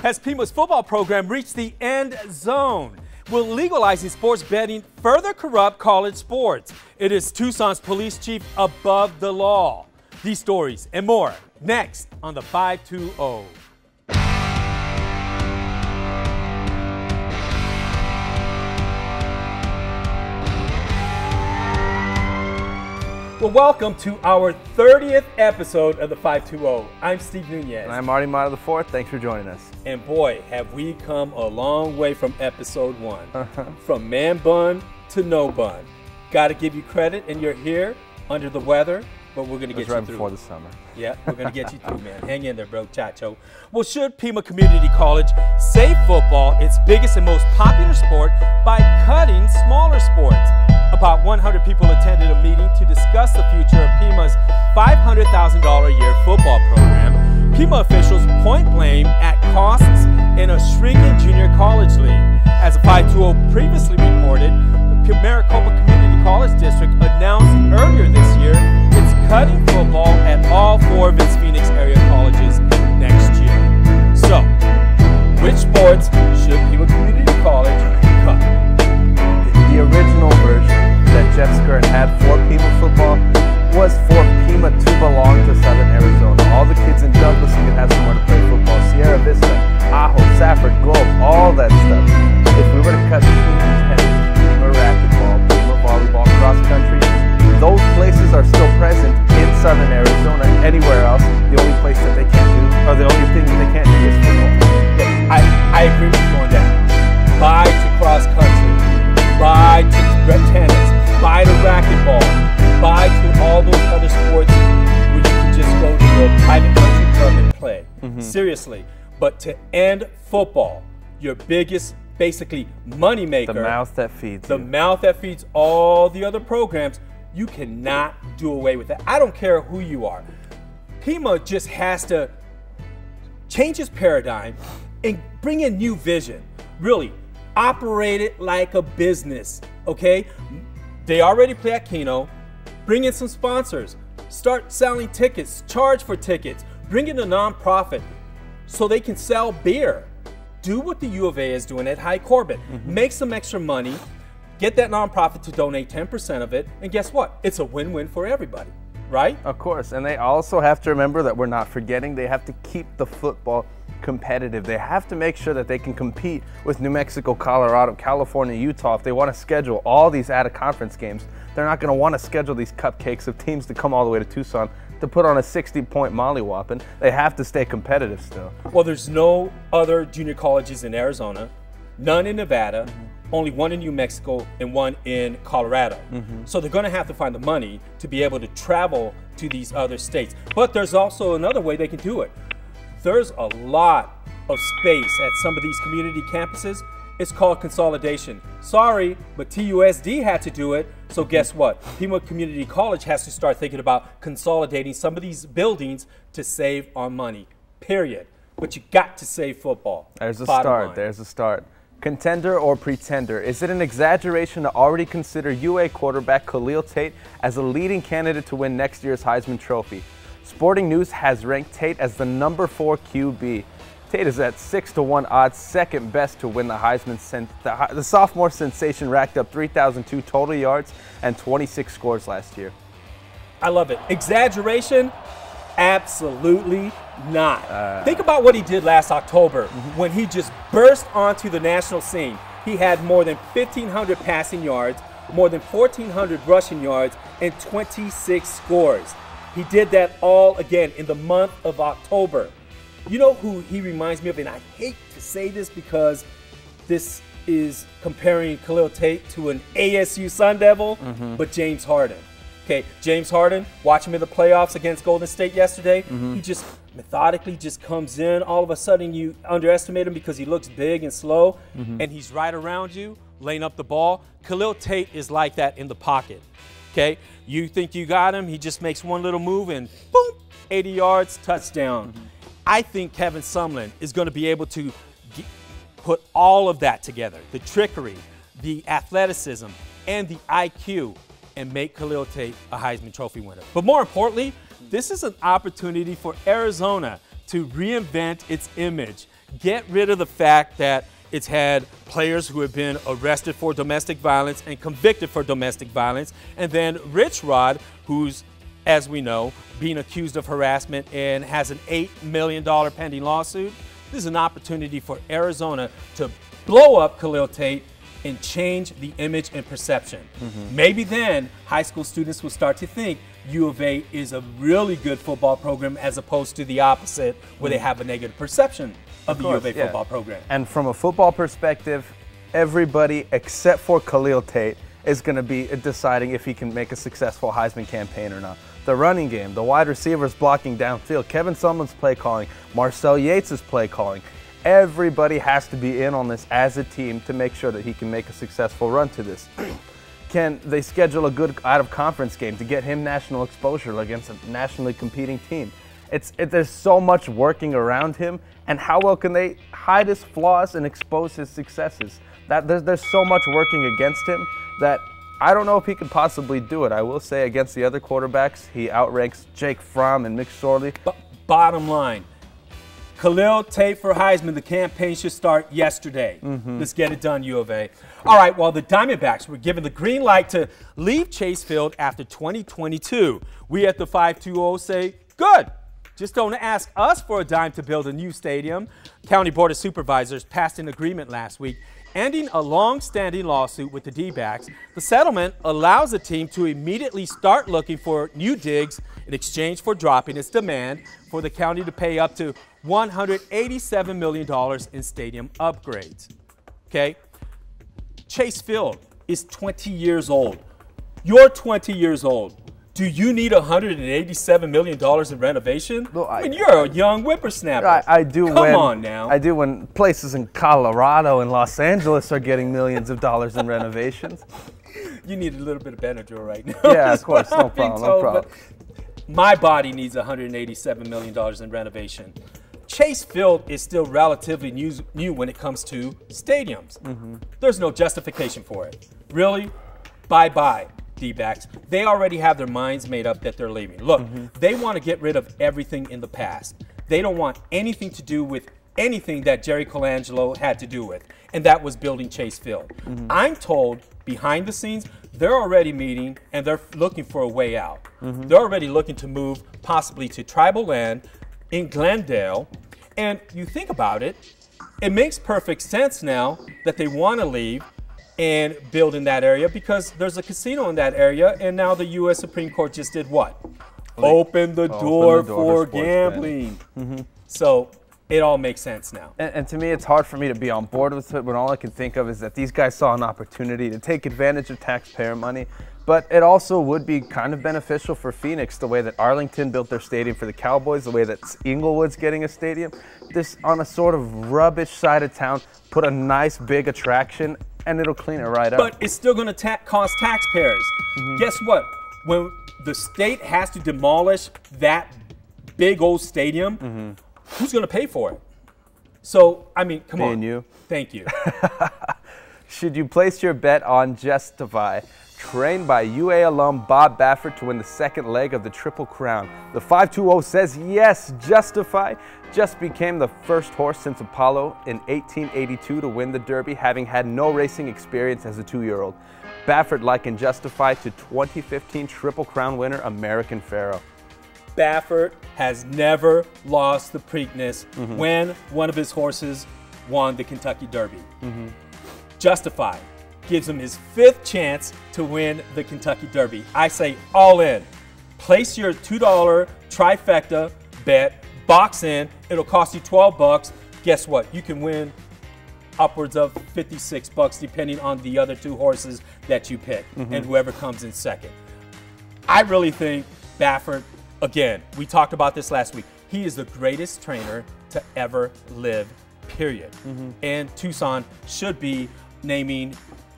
Has Pima's football program reached the end zone? Will legalizing sports betting further corrupt college sports? It is Tucson's police chief above the law. These stories and more next on the 520. Well, welcome to our 30th episode of the 520. I'm Steve Nunez. And I'm Arty IV. Thanks for joining us. And boy, have we come a long way from episode 1. From man bun to no bun. Got to give you credit, and you're here under the weather, but we're going to get you right through. Before the summer. Yeah, we're going to get you through, man. Hang in there, bro. Chacho. Well, should Pima Community College save football, its biggest and most popular sport, by cutting smaller sports? About 100 people attended a meeting to discuss the future of Pima's $500,000 a year football program. Pima officials point blame at costs in a shrinking junior college league. As the 520 previously reported, the Maricopa Community College District announced earlier this year it's cutting football at all 4 of its Phoenix area colleges next year. So, which sports should Pima Community College cut? The original version that Jeff Skirt had for Pima football was for Pima to belong to Southern Arizona. All the kids in Douglas could have somewhere to play football. Sierra Vista, Ajo, Safford, Globe, all that stuff. If we were to cut Pima tennis, Pima racquetball, Pima volleyball, cross country, those places are still present in Southern Arizona. Anywhere else, the only place that they can't do, or the only thing that they can't do is football. I agree with you on that. Bye to cross country. Bye to tennis. Bye to racquetball. Bye to all those other sports where you can just go to a private country club and play. Seriously. But to end football, your biggest, basically, money maker. The mouth that feeds The mouth that feeds all the other programs, you cannot do away with that. I don't care who you are. Pima just has to change its paradigm and bring in new vision. Really, operate it like a business, okay? They already play at Keno. Bring in some sponsors. Start selling tickets. Charge for tickets. Bring in a nonprofit so they can sell beer. Do what the U of A is doing at High Corbett. Make some extra money. Get that nonprofit to donate 10% of it. And guess what? It's a win-win for everybody, right? Of course. And they also have to remember that we're not forgetting they have to keep the football competitive. They have to make sure that they can compete with New Mexico, Colorado, California, Utah. If they want to schedule all these out-of-conference games, they're not going to want to schedule these cupcakes of teams to come all the way to Tucson to put on a 60-point mollywhopping. They have to stay competitive still. Well, there's no other junior colleges in Arizona, none in Nevada, only one in New Mexico and one in Colorado. So they're going to have to find the money to be able to travel to these other states. But there's also another way they can do it. There's a lot of space at some of these community campuses. It's called consolidation. Sorry, but TUSD had to do it. So guess what? Pima Community College has to start thinking about consolidating some of these buildings to save on money, period. But you got to save football. There's a start. There's a start. Contender or pretender? Is it an exaggeration to already consider UA quarterback Khalil Tate as a leading candidate to win next year's Heisman Trophy? Sporting News has ranked Tate as the #4 QB. Tate is at 6-1 odds, second best to win the Heisman. The sophomore sensation racked up 3,002 total yards and 26 scores last year. I love it. Exaggeration? Absolutely not. Think about what he did last October when he just burst onto the national scene. He had more than 1,500 passing yards, more than 1,400 rushing yards, and 26 scores. He did that all again in the month of October. You know who he reminds me of, and I hate to say this because this is comparing Khalil Tate to an ASU Sun Devil, but James Harden. Okay, James Harden, watch him in the playoffs against Golden State yesterday. He just methodically just comes in. All of a sudden you underestimate him because he looks big and slow, and he's right around you, laying up the ball. Khalil Tate is like that in the pocket. Okay, you think you got him, he just makes one little move and boom, 80 yards, touchdown. I think Kevin Sumlin is going to be able to put all of that together, the trickery, the athleticism, and the IQ, and make Khalil Tate a Heisman Trophy winner. But more importantly, this is an opportunity for Arizona to reinvent its image. Get rid of the fact that it's had players who have been arrested for domestic violence and convicted for domestic violence, and then Rich Rod, who's, as we know, being accused of harassment and has an $8 million pending lawsuit. This is an opportunity for Arizona to blow up Khalil Tate and change the image and perception. Maybe then high school students will start to think U of A is a really good football program as opposed to the opposite, where they have a negative perception of the U of A football program. And from a football perspective, everybody except for Khalil Tate is going to be deciding if he can make a successful Heisman campaign or not. The running game, the wide receivers blocking downfield, Kevin Sumlin's play calling, Marcel Yates' play calling. Everybody has to be in on this as a team to make sure that he can make a successful run to this. Can they schedule a good out-of-conference game to get him national exposure against a nationally competing team? There's so much working around him, and how well can they hide his flaws and expose his successes? There's so much working against him that I don't know if he could possibly do it. I will say against the other quarterbacks, he outranks Jake Fromm and Mick Sorley. Bottom line, Khalil Tate for Heisman, the campaign should start yesterday. Let's get it done, U of A. All right, well, the Diamondbacks were given the green light to leave Chase Field after 2022. We at the 520 say, good. Just don't ask us for a dime to build a new stadium. County Board of Supervisors passed an agreement last week ending a long-standing lawsuit with the D-backs. The settlement allows the team to immediately start looking for new digs in exchange for dropping its demand for the county to pay up to $187 million in stadium upgrades. Okay? Chase Field is 20 years old. You're 20 years old. Do you need $187 million in renovation? Well, I mean, you're a young whippersnapper. I do. Come on now. I do when places in Colorado and Los Angeles are getting millions of dollars in renovations. You need a little bit of Benadryl right now. Yeah, of course. No problem. No problem. My body needs $187 million in renovation. Chase Field is still relatively new when it comes to stadiums. There's no justification for it. Really? Bye-bye, D-backs. They already have their minds made up that they're leaving. Look, they want to get rid of everything in the past. They don't want anything to do with anything that Jerry Colangelo had to do with, and that was building Chase Field. I'm told behind the scenes, they're already meeting and they're looking for a way out. They're already looking to move possibly to tribal land in Glendale. And you think about it, it makes perfect sense now that they want to leave and build in that area because there's a casino in that area, and now the U.S. Supreme Court just did what? Open the door for gambling. So it all makes sense now. And to me, it's hard for me to be on board with it when all I can think of is that these guys saw an opportunity to take advantage of taxpayer money. But it also would be kind of beneficial for Phoenix, the way that Arlington built their stadium for the Cowboys, the way that Inglewood's getting a stadium. This on a sort of rubbish side of town, put a nice big attraction, and it'll clean it right up. But it's still going to cost taxpayers. Guess what? When the state has to demolish that big old stadium, who's going to pay for it? So, I mean, come on. Me and you. Thank you. Should you place your bet on Justify, trained by UA alum Bob Baffert to win the second leg of the Triple Crown? The 520 says yes. Justify just became the first horse since Apollo in 1882 to win the Derby, having had no racing experience as a 2-year-old. Baffert likened Justify to 2015 Triple Crown winner American Pharoah. Baffert has never lost the Preakness when one of his horses won the Kentucky Derby. Justify gives him his 5th chance to win the Kentucky Derby. I say all in. Place your $2 trifecta bet, box in. It'll cost you $12. Guess what? You can win upwards of $56 depending on the other 2 horses that you pick and whoever comes in second. I really think Baffert, again, we talked about this last week, he is the greatest trainer to ever live, period. And Tucson should be naming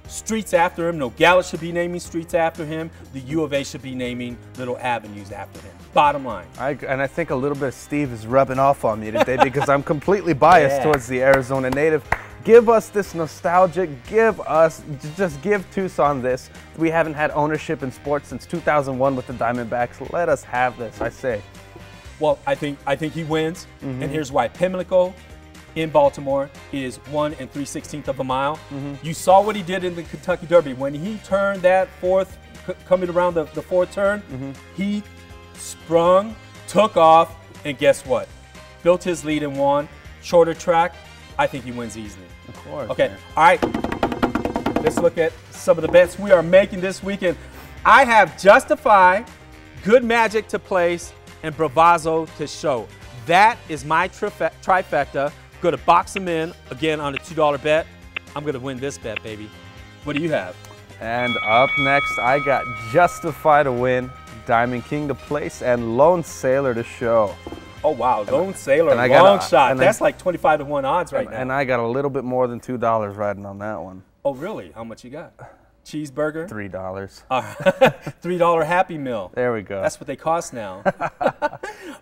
streets after him. Nogales should be naming streets after him. The U of A should be naming little avenues after him. Bottom line. And I think a little bit of Steve is rubbing off on me today because I'm completely biased towards the Arizona native. Give us this nostalgia. Just give Tucson this. We haven't had ownership in sports since 2001 with the Diamondbacks. Let us have this, I say. Well, I think he wins, and here's why. Pimlico in Baltimore is 1 3/16 of a mile. You saw what he did in the Kentucky Derby. When he turned that coming around the fourth turn, he sprung, took off, and guess what? Built his lead and won. Shorter track, I think he wins easily. Of course. Okay, man. all right. Let's look at some of the bets we are making this weekend. I have Justify, Good Magic to place, and Bravazzo to show. That is my trifecta. Going to box them in again on a $2 bet. I'm going to win this bet, baby. What do you have? And up next, I got Justify to win, Diamond King to place, and Lone Sailor to show. Oh, wow. Lone Sailor, and I long got shot. That's like 25 to 1 odds right now. And I got a little bit more than $2 riding on that one. Oh, really? How much you got? Cheeseburger? $3. $3 Happy Meal. There we go. That's what they cost now.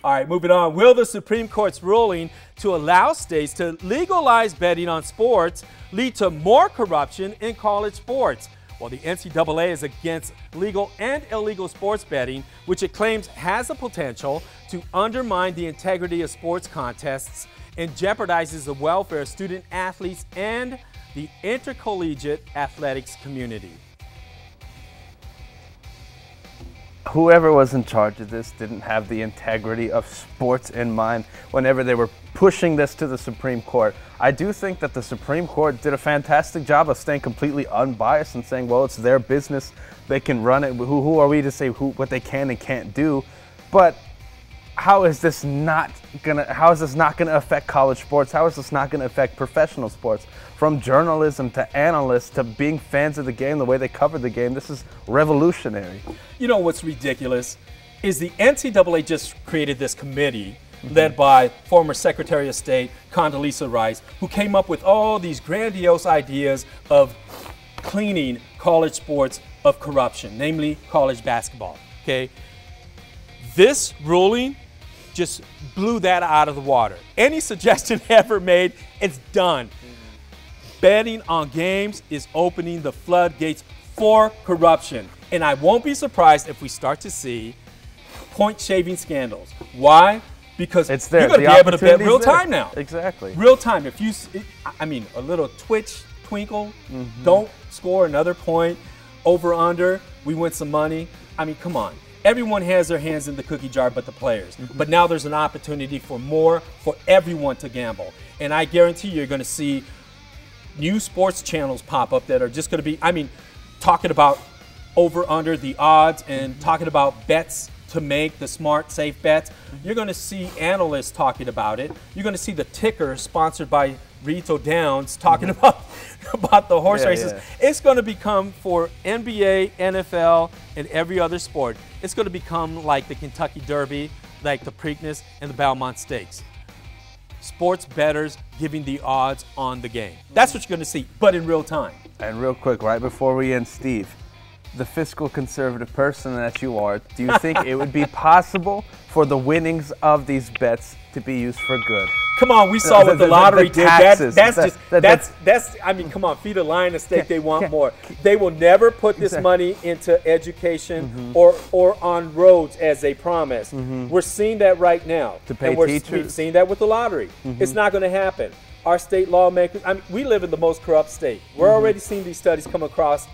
All right, moving on. Will the Supreme Court's ruling to allow states to legalize betting on sports lead to more corruption in college sports? Well, the NCAA is against legal and illegal sports betting, which it claims has the potential to undermine the integrity of sports contests and jeopardizes the welfare of student athletes and the intercollegiate athletics community. Whoever was in charge of this didn't have the integrity of sports in mind whenever they were pushing this to the Supreme Court. I do think that the Supreme Court did a fantastic job of staying completely unbiased and saying, well, it's their business, they can run it. Who are we to say what they can and can't do? But how is this not gonna affect college sports? How is this not gonna affect professional sports? From journalism to analysts to being fans of the game, the way they cover the game, this is revolutionary. You know what's ridiculous is the NCAA just created this committee led by former Secretary of State Condoleezza Rice, who came up with all these grandiose ideas of cleaning college sports of corruption, namely college basketball. Okay, this ruling just blew that out of the water. Any suggestion ever made, it's done. Betting on games is opening the floodgates for corruption. And I won't be surprised if we start to see point shaving scandals. Why? Because it's there. You're going to be able to bet real time now. Exactly. Real time. If you, a little twinkle, don't score another point, over, under, we win some money. I mean, come on. Everyone has their hands in the cookie jar but the players. But now there's an opportunity for everyone to gamble. And I guarantee you're going to see new sports channels pop up that are just going to be, talking about over, under, the odds, and talking about bets to make, the smart, safe bets. You're going to see analysts talking about it. You're going to see the ticker sponsored by Rito Downs talking about the horse races. Yeah. It's going to become, for NBA, NFL, and every other sport, it's going to become like the Kentucky Derby, like the Preakness, and the Belmont Stakes. Sports bettors giving the odds on the game. That's what you're going to see, but in real time. And real quick, right before we end, Steve, the fiscal conservative person that you are, do you think it would be possible for the winnings of these bets to be used for good? Come on, we saw what the lottery did. Come on, feed a lion a steak, they want more. They will never put this money into education or on roads as they promised. We're seeing that right now. To pay teachers. We've seen that with the lottery. It's not going to happen. Our state lawmakers, we live in the most corrupt state. We're already seeing these studies come across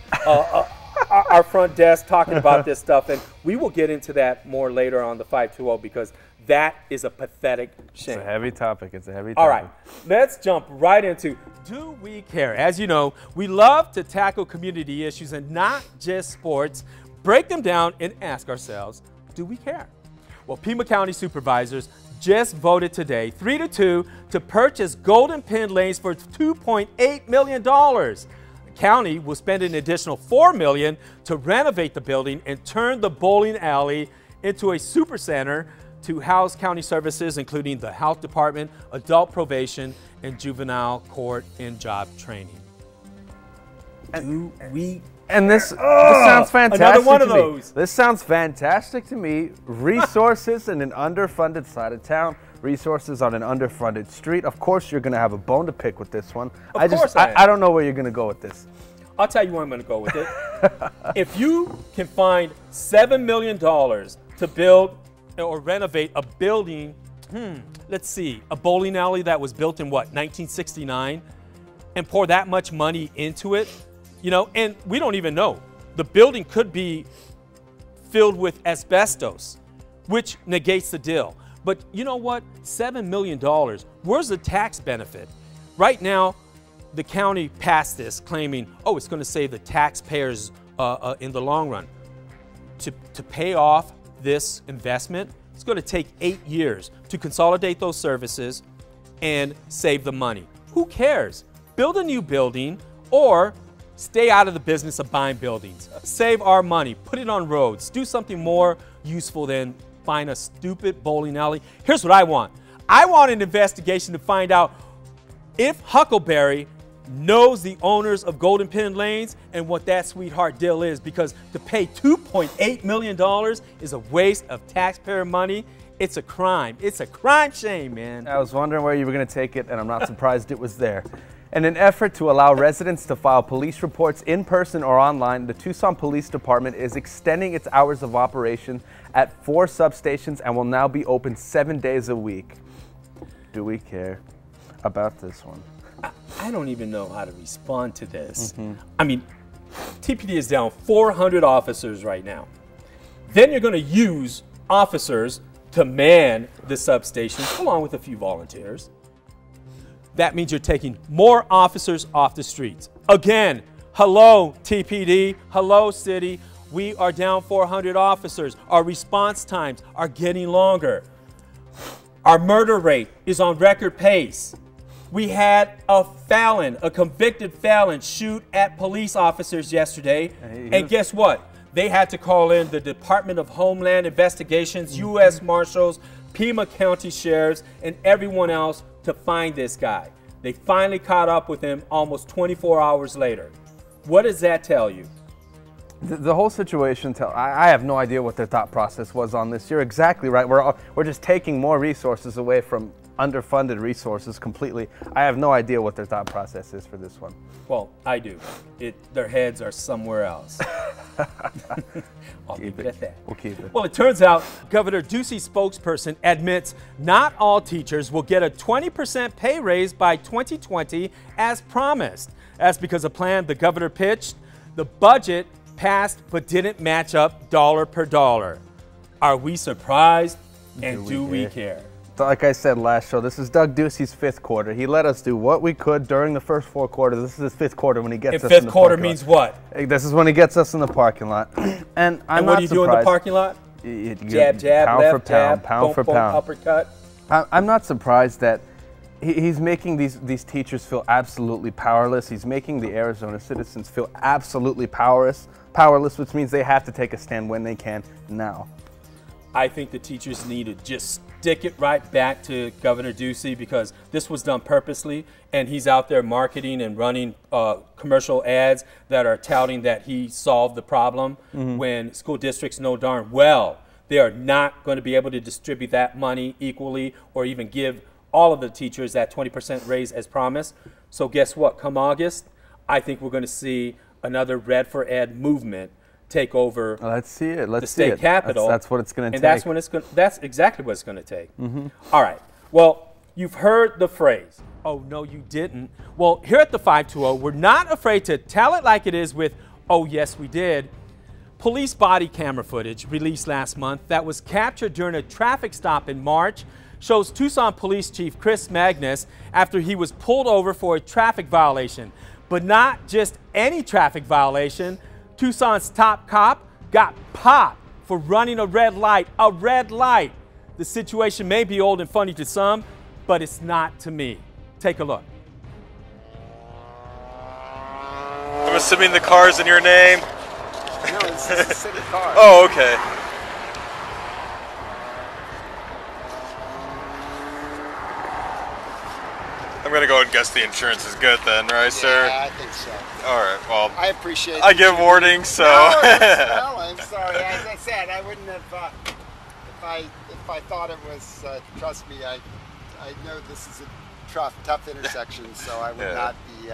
our front desk talking about this stuff, and we will get into that more later on the 520 because that is a pathetic shame. It's a heavy topic. It's a heavy topic. All right, let's jump right into Do We Care? As you know, we love to tackle community issues and not just sports, break them down and ask ourselves, do we care? Well, Pima County supervisors just voted today 3-2 to purchase Golden Pin lanes for $2.8 million. The county will spend an additional $4 million to renovate the building and turn the bowling alley into a super center to house county services, including the health department, adult probation, and juvenile court and job training. And this sounds fantastic. Another one of those. This sounds fantastic to me. Resources in an underfunded side of town. Resources on an underfunded street. Of course, you're going to have a bone to pick with this one. I don't know where you're going to go with this. I'll tell you where I'm going to go with it. If you can find $7 million to build or renovate a building let's see, a bowling alley that was built in what, 1969, and pour that much money into it, you know, and we don't even know. The building could be filled with asbestos, which negates the deal. But you know what? $7 million, where's the tax benefit? Right now, the county passed this claiming, oh, it's going to save the taxpayers in the long run. To pay off this investment, it's going to take 8 years to consolidate those services and save the money. Who cares? Build a new building or stay out of the business of buying buildings. Save our money, put it on roads, do something more useful than find a stupid bowling alley. Here's what I want. I want an investigation to find out if Huckleberry knows the owners of Golden Pin Lanes and what that sweetheart deal is, because to pay $2.8 million is a waste of taxpayer money. It's a crime. It's a crime shame, man. I was wondering where you were going to take it, and I'm not surprised it was there. In an effort to allow residents to file police reports in person or online, the Tucson Police Department is extending its hours of operation at 4 substations and will now be open 7 days a week. Do we care about this one? I don't even know how to respond to this. I mean, TPD is down 400 officers right now. Then you're going to use officers to man the substations, along with a few volunteers. That means you're taking more officers off the streets. Again, hello TPD, hello city. We are down 400 officers. Our response times are getting longer. Our murder rate is on record pace. We had a felon, a convicted felon, shoot at police officers yesterday. And guess what? They had to call in the Department of Homeland Investigations, U.S. Marshals, Pima County Sheriffs, and everyone else to find this guy. They finally caught up with him almost 24 hours later. What does that tell you? The whole situation, I have no idea what their thought process was on this. You're exactly right. We're just taking more resources away from underfunded resources completely. I have no idea what their thought process is for this one. Well, I do. Their heads are somewhere else. I'll keep it at that. We'll keep it. Well, it turns out Governor Ducey's spokesperson admits not all teachers will get a 20% pay raise by 2020 as promised. That's because a plan the governor pitched, the budget passed but didn't match up dollar per dollar. Are we surprised? And do we care? Like I said last show, this is Doug Ducey's 5th quarter. He let us do what we could during the first 4 quarters. This is his 5th quarter when he gets us in the parking lot. 5th quarter means what? This is when he gets us in the parking lot. And what do you do in the parking lot? Jab, jab, pound left, for pound, jab, pound for pound. Uppercut. I'm not surprised that he's making these teachers feel absolutely powerless. He's making the Arizona citizens feel absolutely powerless, which means they have to take a stand when they can now. I think the teachers need to just stick it right back to Governor Ducey, because this was done purposely, and he's out there marketing and running commercial ads that are touting that he solved the problem when school districts know darn well they are not going to be able to distribute that money equally or even give all of the teachers that 20% raise as promised. So guess what? Come August, I think we're going to see another Red for Ed movement take over. Let's see it. The state capitol. That's what it's going to take. And that's exactly what it's going to take. All right. Well, you've heard the phrase. Oh, no, you didn't. Well, here at the 520, we're not afraid to tell it like it is with, oh, yes, we did. Police body camera footage released last month that was captured during a traffic stop in March shows Tucson Police Chief Chris Magnus after he was pulled over for a traffic violation. But not just any traffic violation. Tucson's top cop got popped for running a red light. A red light. The situation may be old and funny to some, but it's not to me. Take a look. I'm assuming the car's in your name. No, it's just a city car. Oh, okay. I'm going to go and guess the insurance is good then, right, sir? Yeah, I think so. All right, well, I appreciate I give warnings, so. No, well, I'm sorry. As I said, I wouldn't have, if I thought it was, trust me, I know this is a tough intersection, so I would not be,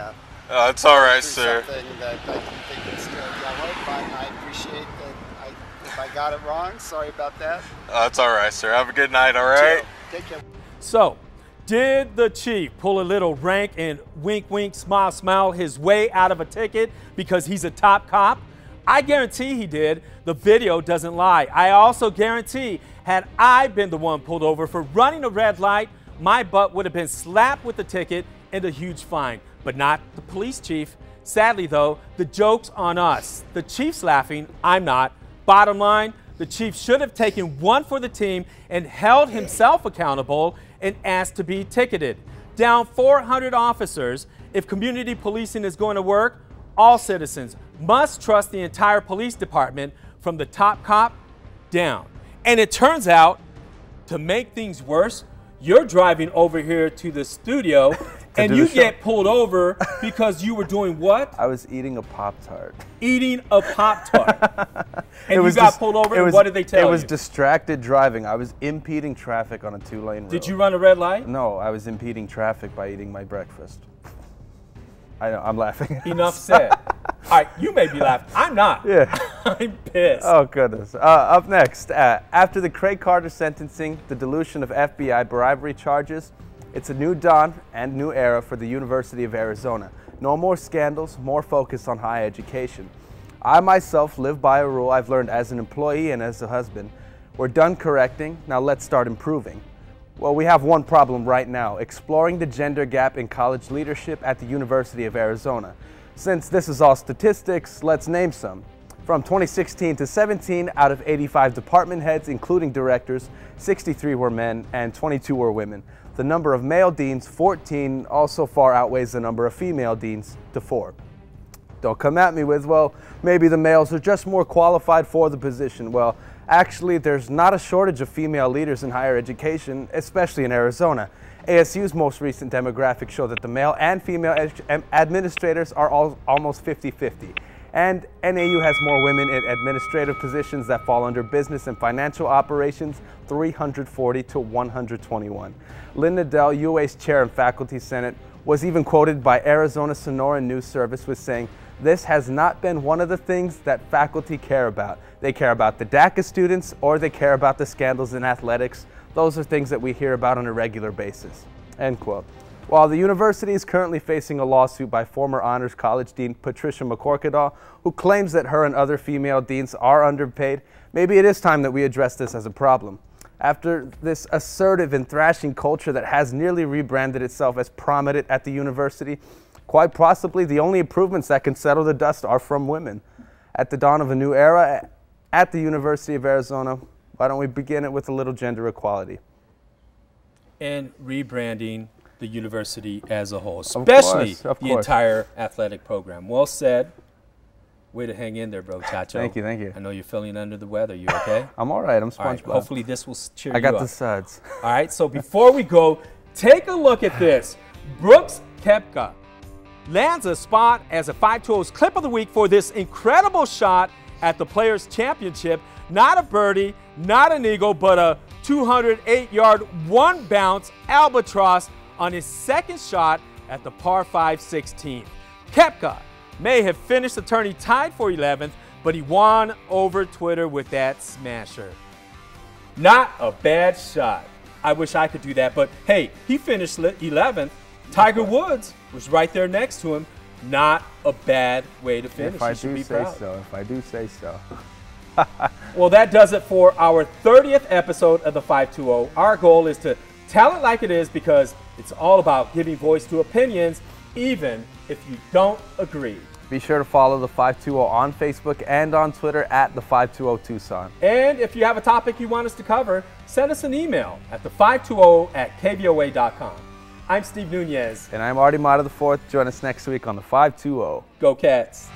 it's all right, sir. Something that I didn't think was good. Yeah, but I appreciate that if I got it wrong, sorry about that. It's all right, sir. Have a good night, all right? Take care. So, did the chief pull a little rank and wink, wink, smile, smile his way out of a ticket because he's a top cop? I guarantee he did. The video doesn't lie. I also guarantee, had I been the one pulled over for running a red light, my butt would have been slapped with the ticket and a huge fine, but not the police chief. Sadly, though, the joke's on us. The chief's laughing, I'm not. Bottom line, the chief should have taken one for the team and held himself accountable and asked to be ticketed. Down 400 officers. If community policing is going to work, all citizens must trust the entire police department from the top cop down. And it turns out, to make things worse, you're driving over here to the studio and you get pulled over because you were doing what? I was eating a Pop-Tart. Eating a Pop-Tart. And you got pulled over, and what did they tell you? It was distracted driving. I was impeding traffic on a 2-lane road. Did you run a red light? No, I was impeding traffic by eating my breakfast. I know, I'm laughing. Enough said. All right, you may be laughing. I'm not. Yeah. I'm pissed. Oh, goodness. Up next, after the Craig Carter sentencing, the dilution of FBI bribery charges, it's a new dawn and new era for the University of Arizona. No more scandals, more focus on higher education. I myself live by a rule I've learned as an employee and as a husband. We're done correcting, now let's start improving. Well, we have one problem right now, exploring the gender gap in college leadership at the University of Arizona. Since this is all statistics, let's name some. From 2016 to 17, out of 85 department heads, including directors, 63 were men and 22 were women. The number of male deans, 14, also far outweighs the number of female deans to 4. Don't come at me with, well, maybe the males are just more qualified for the position. Well, actually, there's not a shortage of female leaders in higher education, especially in Arizona. ASU's most recent demographics show that the male and female administrators are almost 50-50. And NAU has more women in administrative positions that fall under business and financial operations, 340 to 121. Linda Dell, UA's chair and faculty senate, was even quoted by Arizona Sonora News Service with saying, "This has not been one of the things that faculty care about. They care about the DACA students or they care about the scandals in athletics. Those are things that we hear about on a regular basis." End quote. While the university is currently facing a lawsuit by former Honors College Dean Patricia McCorkadal, who claims that her and other female deans are underpaid, maybe it is time that we address this as a problem. After this assertive and thrashing culture that has nearly rebranded itself as prominent at the university, quite possibly the only improvements that can settle the dust are from women. At the dawn of a new era at the University of Arizona, why don't we begin it with a little gender equality? And rebranding the university as a whole, especially the entire athletic program. Well said. Way to hang in there, bro, Chacho. Thank you, thank you. I know you're feeling under the weather. You okay? I'm all right. I'm SpongeBob. All right, hopefully this will cheer you up. I got the suds. All right, so before we go, take a look at this. Brooks Koepka lands a spot as a 520's clip of the week for this incredible shot at the Players' Championship. Not a birdie, not an eagle, but a 208-yard one-bounce albatross on his second shot at the par 5 16th. Koepka may have finished the tourney tied for 11th, but he won over Twitter with that smasher. Not a bad shot. I wish I could do that, but hey, he finished 11th. Tiger Woods was right there next to him. Not a bad way to finish. If I do say so. Well, that does it for our 30th episode of the 520. Our goal is to tell it like it is because it's all about giving voice to opinions, even if you don't agree. Be sure to follow the 520 on Facebook and on Twitter at the 520 Tucson. And if you have a topic you want us to cover, send us an email at the520@kvoa.com. I'm Steve Nunez. And I'm Arty Mata IV. Join us next week on the 520. Go Cats.